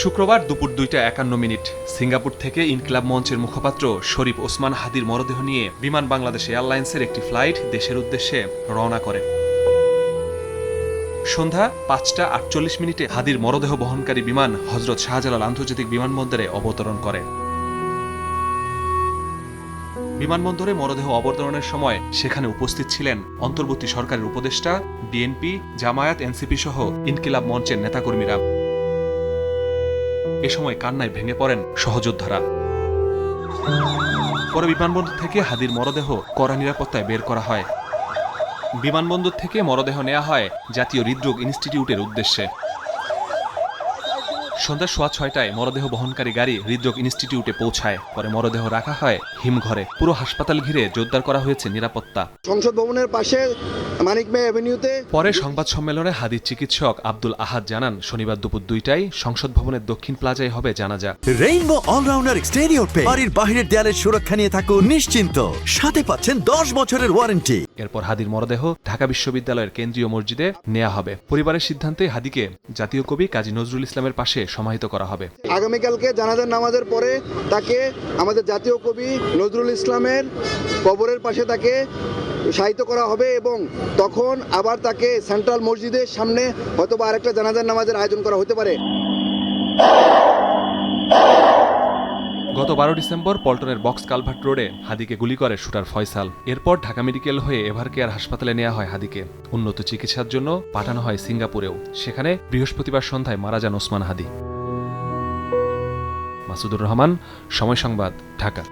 শুক্রবার দুপুর 2:51 সিঙ্গাপুর থেকে ইনকিলাব মঞ্চের মুখপাত্র শরীফ ওসমান হাদির মরদেহ নিয়ে বিমান বাংলাদেশ এয়ারলাইন্সের একটি ফ্লাইট দেশের উদ্দেশ্যে রওনা করে। সন্ধ্যা 5:48 হাদির মরদেহ বহনকারী বিমান হযরত শাহজালাল আন্তর্জাতিক বিমানবন্দরে অবতরণ করে। বিমানবন্দরে মরদেহ অবতরণের সময় সেখানে উপস্থিত ছিলেন অন্তর্বর্তী সরকারের উপদেষ্টা, বিএনপি, জামায়াত, এনসিপি সহ ইনকিলাব মঞ্চের নেতাকর্মীরা। এ সময় কান্নায় ভেঙে পড়েন সহযোদ্ধারা। পরে বিমানবন্দর থেকে হাদির মরদেহ কড়া নিরাপত্তায় বের করা হয়। বিমানবন্দর থেকে মরদেহ নেওয়া হয় জাতীয় হৃদরোগ ইনস্টিটিউটের উদ্দেশ্যে। সন্ধ্যা 6:15টায় মরদেহ বহনকারী গাড়ি হৃদরোগ ইনস্টিটিউটে পৌঁছায়। পরে মরদেহ রাখা হয় হিমঘরে। পুরো হাসপাতাল ঘিরে জোরদার করা হয়েছে নিরাপত্তা। সংসদ ভবনের পাশে মানিক মে এভিনিউতে। পরে সংবাদ সম্মেলনে হাদির চিকিৎসক আব্দুল আহাদ জানান, শনিবার দুপুর 2টায় সংসদ ভবনের দক্ষিণ প্লাজায় হবে জানাজা। রেইনবো অলরাউন্ডার এক্সটেরিয়র পেইন্ট বাড়ির বাহিরের দেয়ালের সুরক্ষা নিয়ে থাকুন নিশ্চিন্ত, সাথে পাচ্ছেন 10 বছরের ওয়ারেন্টি। এরপর হাদির মরদেহ ঢাকা বিশ্ববিদ্যালয়ের কেন্দ্রীয় মসজিদে নেওয়া হবে। পরিবারের সিদ্ধান্তে হাদিকে জাতীয় কবি কাজী নজরুল ইসলামের পাশে সমাহিত করা হবে। আগামীকালকে জানাজার নামাজের পরে তাকে আমাদের জাতীয় কবি নজরুল ইসলামের কবরের পাশে তাকে শায়িত করা হবে এবং তখন আবার তাকে সেন্ট্রাল মসজিদের সামনে হয়তোবা আরেকটা জানাজার নামাজের আয়োজন করা হতে পারে। গত 12 ডিসেম্বর পল্টনের বক্স কালভার্ট রোডে হাদিকে গুলি করে শুটার ফয়সাল। এরপর ঢাকা মেডিকেল হয়ে এভারকেয়ার হাসপাতালে নেওয়া হয় হাদিকে। উন্নত চিকিৎসার জন্য পাঠানো হয় সিঙ্গাপুরেও। সেখানে বৃহস্পতিবার সন্ধ্যায় মারা যান ওসমান হাদি। মাসুদুর রহমান, সময় সংবাদ, ঢাকা।